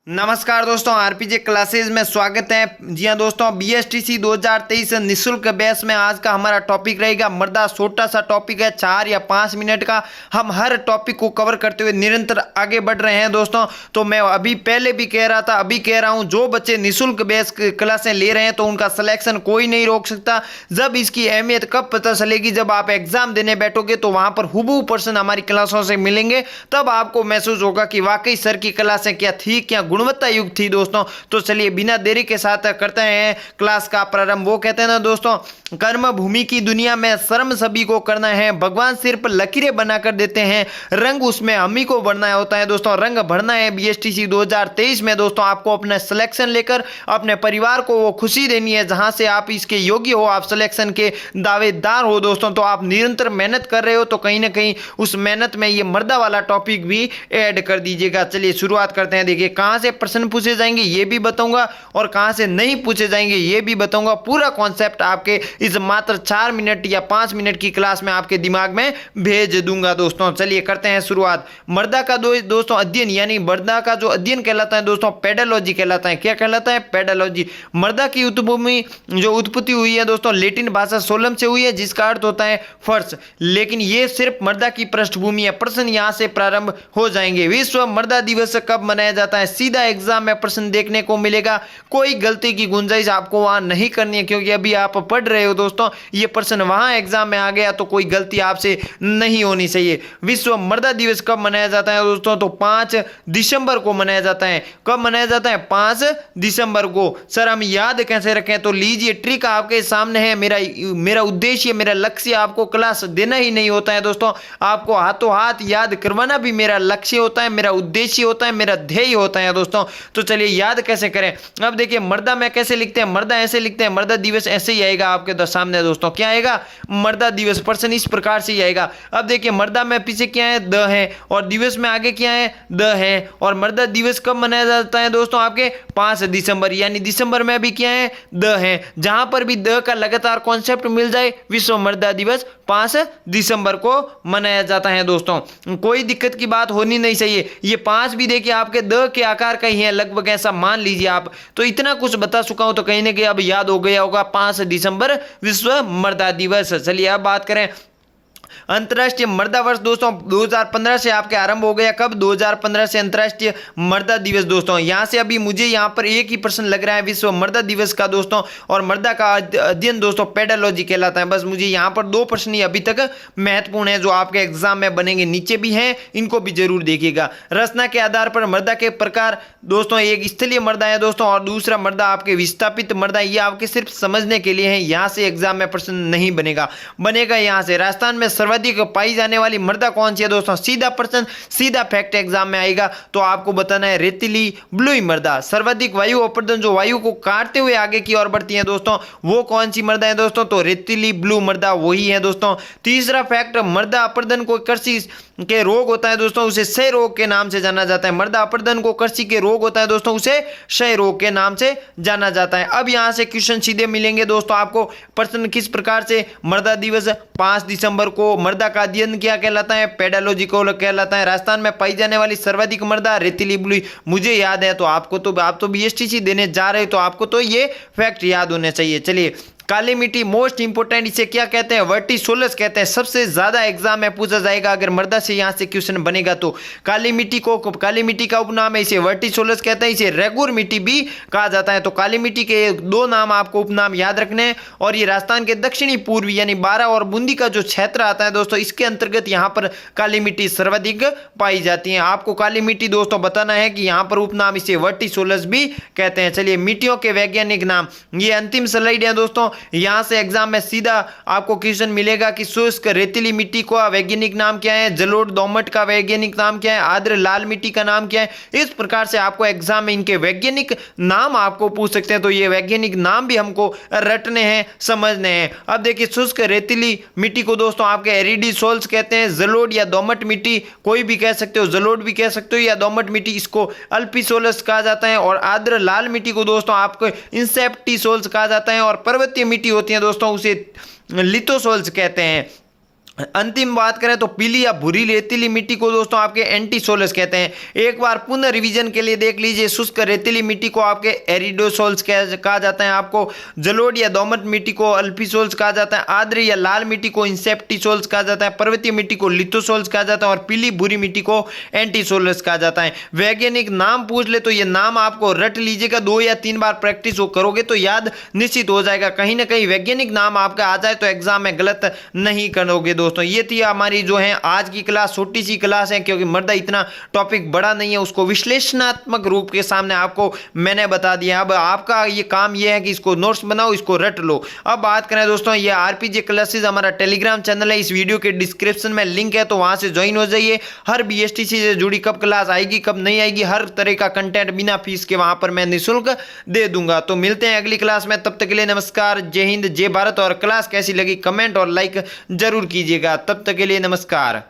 नमस्कार दोस्तों, आरपीजे क्लासेज में स्वागत है। जी हाँ दोस्तों, बीएसटीसी 2023 निःशुल्क बैच में आज का हमारा टॉपिक रहेगा मृदा। छोटा सा टॉपिक है, 4 या 5 मिनट का। हम हर टॉपिक को कवर करते हुए निरंतर आगे बढ़ रहे हैं दोस्तों। तो मैं अभी पहले भी कह रहा था, अभी कह रहा हूँ, जो बच्चे निःशुल्क बैच क्लासें ले रहे हैं तो उनका सिलेक्शन कोई नहीं रोक सकता। जब इसकी अहमियत कब पता चलेगी, जब आप एग्जाम देने बैठोगे तो वहां पर हुबहू पर्सन हमारी क्लासों से मिलेंगे, तब आपको महसूस होगा कि वाकई सर की क्लासें क्या थी, क्या गुणवत्ता युक्त थी दोस्तों। तो चलिए बिना देरी के साथ करते हैं क्लास का प्रारंभ। वो कहते हैं ना दोस्तों, कर्म भूमि की दुनिया में श्रम सभी को करना है, भगवान सिर्फ लकीरें बनाकर देते हैं, रंग उसमें हम ही को भरना होता है दोस्तों। रंग भरना है बीएसटीसी 2023 में दोस्तों। आपको अपना सिलेक्शन लेकर अपने परिवार को वो खुशी देनी है जहां से आप इसके योग्य हो, आप सिलेक्शन के दावेदार हो दोस्तों। तो आप निरंतर मेहनत कर रहे हो तो कहीं ना कहीं उस मेहनत में ये मर्दा वाला टॉपिक भी ऐड कर दीजिएगा। चलिए शुरुआत करते हैं। देखिए, कहां से प्रश्न पूछे जाएंगे ये भी बताऊंगा और कहां से नहीं पूछे जाएंगे ये भी बताऊंगा। पूरा कॉन्सेप्ट आपके इस मात्र 4 मिनट या 5 मिनट की क्लास में आपके दिमाग में भेज दूंगा दोस्तों। चलिए करते हैं शुरुआत। मृदा का दोस्तों अध्ययन, यानी मृदा का जो अध्ययन कहलाता है दोस्तों, पेडोलॉजी कहलाता है। क्या कहलाता है? पेडोलॉजी। मृदा की उत्पत्ति हुई है दोस्तों लैटिन भाषा सोलम से हुई है, जिसका अर्थ होता है फर्श। लेकिन ये सिर्फ मृदा की पृष्ठभूमि है। प्रश्न यहां से प्रारंभ हो जाएंगे। विश्व मृदा दिवस कब मनाया जाता है? सीधा एग्जाम में प्रश्न देखने को मिलेगा। कोई गलती की गुंजाइश आपको वहां नहीं करनी है, क्योंकि अभी आप पढ़ रहे हो दोस्तों। ये प्रश्न वहां एग्जाम में आ गया तो कोई गलती आपसे नहीं होनी चाहिए। विश्व मृदा दिवस कब मनाया जाता है दोस्तों? तो 5 दिसंबर को मनाया जाता है। कब मनाया जाता है? 5 दिसंबर को। सर हम याद कैसे रखें? तो लीजिए, ट्रिक आपके सामने है। मेरा उद्देश्य, मेरा लक्ष्य आपको क्लास देना ही नहीं होता है दोस्तों। आपको हाथों हाथ याद करवाना भी मेरा लक्ष्य होता है, मेरा उद्देश्य होता है, मेरा ध्येय होता है दोस्तों। तो चलिए याद कैसे करें। अब देखिए, मृदा में कैसे लिखते हैं? मृदा ऐसे लिखते हैं। मृदा दिवस ऐसे ही आएगा आपके सामने दोस्तों। क्या आएगा? मृदा दिवस। प्रश्न इस प्रकार से ही आएगा। अब देखिए, मृदा में पीछे क्या है? द है, और दिवस में आगे क्या है? द है। और मृदा दिवस कब मनाया जाता है दोस्तों? आपके 5 दिसंबर, यानी दिसंबर में भी क्या है? द है। जहां पर भी द का लगातार कॉन्सेप्ट मिल जाए, विश्व मृदा दिवस 5 दिसंबर को मनाया जाता है दोस्तों। कोई दिक्कत की बात होनी नहीं चाहिए। ये 5 भी देखिए आपके द के आकार का ही है लगभग, ऐसा मान लीजिए आप। तो इतना कुछ बता चुका हूं तो कहीं ना कहीं अब याद हो गया होगा। 5 दिसंबर विश्व मृदा दिवस। चलिए अब बात करें अंतर्राष्ट्रीय मृदा वर्ष दोस्तों 2015 से आपके आरंभ हो गया। कब? 2015 से अंतर्राष्ट्रीय मृदा दिवस दोस्तों। यहां से अभी मुझे यहां पर एक ही प्रश्न लग रहा है विश्व मृदा दिवस का दोस्तों, और मृदा का अध्ययन दोस्तों पेडोलॉजी कहलाता है। बस मुझे यहां पर 2 प्रश्न ही अभी तक महत्वपूर्ण है जो आपके एग्जाम में बनेंगे। नीचे भी हैं, इनको भी जरूर देखिएगा। रचना के आधार पर मृदा के प्रकार दोस्तों, एक स्थलीय मृदा है दोस्तों और दूसरा मृदा आपके विस्थापित मृदा। ये आपके सिर्फ समझने के लिए है, यहां से एग्जाम में प्रश्न नहीं बनेगा यहां से। राजस्थान में सर्वाधिक पाई जाने वाली मृदा कौन सी है दोस्तों? सीधा प्रश्न, सीधा फैक्ट एग्जाम में आएगा तो आपको बताना है रेतीली ब्लूई मृदा। सर्वाधिक वायु अपर्दन, जो वायु को काटते हुए आगे की ओर बढ़ती है दोस्तों, वो कौन सी मृदा है दोस्तों? तो रेतीली ब्लू मृदा वही है दोस्तों। तीसरा फैक्ट, मृदा अपर्दन को कृषि के रोग होता है दोस्तों, उसे क्षय रोग के नाम से जाना जाता है। मृदा अपर्दन को कृषि के रोग होता है दोस्तों, उसे क्षय रोग के नाम से जाना जाता है। अब यहां से क्वेश्चन सीधे मिलेंगे दोस्तों आपको। प्रश्न किस प्रकार से? मृदा दिवस 5 दिसंबर को। मृदा का अध्ययन क्या कहलाता है? पेडोलॉजी को कहलाता है। राजस्थान में पाई जाने वाली सर्वाधिक मृदा रेतीली ब्लू, मुझे याद है। तो आपको तो आप तो बीएसटीसी देने जा रहे हो तो आपको तो ये फैक्ट याद होने चाहिए। चलिए, काली मिट्टी मोस्ट इंपोर्टेंट, इसे क्या कहते हैं? वर्टिसोलस कहते हैं। सबसे ज्यादा एग्जाम में पूछा जाएगा अगर मृदा से यहां से क्वेश्चन बनेगा तो। काली मिट्टी का उपनाम है, इसे वर्टिसोलस कहते हैं। इसे रेगुर मिट्टी भी कहा जाता है। तो काली मिट्टी के 2 नाम आपको उपनाम याद रखने हैं। और ये राजस्थान के दक्षिणी पूर्वी यानी 12 और बूंदी का जो क्षेत्र आता है दोस्तों, इसके अंतर्गत यहां पर काली मिट्टी सर्वाधिक पाई जाती है। आपको काली मिट्टी दोस्तों बताना है कि यहां पर उपनाम इसे वर्टिसोलस भी कहते हैं। चलिए, मिट्टियों के वैज्ञानिक नाम, ये अंतिम स्लाइड है दोस्तों। यहां से एग्जाम में सीधा आपको क्वेश्चन मिलेगा कि शुष्क रेतीली मिट्टी का वैज्ञानिक नाम क्या है, जलोढ़ दोमट का वैज्ञानिक नाम क्या है, आर्द्र लाल मिट्टी का नाम क्या है। इस प्रकार से आपको एग्जाम में इनके वैज्ञानिक नाम आपको पूछ सकते हैं। तो ये वैज्ञानिक नाम भी हमको रटने हैं, समझने हैं। अब देखिए, शुष्क रेतीली मिट्टी को दोस्तों आपके एरिडी सोल्स कहते हैं। जलोढ़ या दोमट मिट्टी कोई भी कह सकते हो, जलोढ़ भी कह सकते हो या दोमट मिट्टी, इसको अल्पिसोलस कहा जाता है। और आर्द्र लाल मिट्टी को दोस्तों आपको इंसेप्टिसोल्स कहा जाता है। और पर्वतीय मिट्टी होती है दोस्तों, उसे लिथोसोल्स कहते हैं। अंतिम बात करें तो पीली या भूरी रेतीली मिट्टी को दोस्तों आपके एंटी सोल्स कहते हैं। एक बार पुनः रिवीजन के लिए देख लीजिए, शुष्क रेतीली मिट्टी को आपके एरिडोसोल्स कहा जाता है, आपको जलोढ़ या दोमट मिट्टी को अल्फीसोल्स कहा जाता है, आर्द्र या लाल मिट्टी को इंसेप्टिसोल्स कहा जाता है, पर्वतीय मिट्टी को लिथोसोल्स कहा जाता है और पीली भूरी मिट्टी को एंटीसोल्स कहा जाता है। वैज्ञानिक नाम पूछ ले तो ये नाम आपको रट लीजिएगा, 2 या 3 बार प्रैक्टिस करोगे तो याद निश्चित हो जाएगा। कहीं ना कहीं वैज्ञानिक नाम आपका आ जाए तो एग्जाम में गलत नहीं करोगे दोस्तों। ये थी हमारी जो है आज की क्लास, छोटी सी क्लास है क्योंकि मर्दा इतना टॉपिक बड़ा नहीं है, उसको विश्लेषणात्मक रूप के सामने आपको मैंने बता दिया। अब आपका ये काम ये है कि इसको नोट्स बनाओ, इसको रट लो। अब बात करें दोस्तों, ये आरपीजे क्लासेस हमारा टेलीग्राम चैनल है, इस वीडियो के डिस्क्रिप्शन में लिंक है, तो वहां से ज्वाइन हो जाइए। हर बीएसटीसी से जुड़ी कब क्लास आएगी कब नहीं आएगी, हर तरह का कंटेंट बिना फीस के वहां पर मैं निःशुल्क दे दूंगा। तो मिलते हैं अगली क्लास में, तब तक के लिए नमस्कार, जय हिंद, जय भारत। और क्लास कैसी लगी कमेंट और लाइक जरूर कीजिएगा। तब तक के लिए नमस्कार।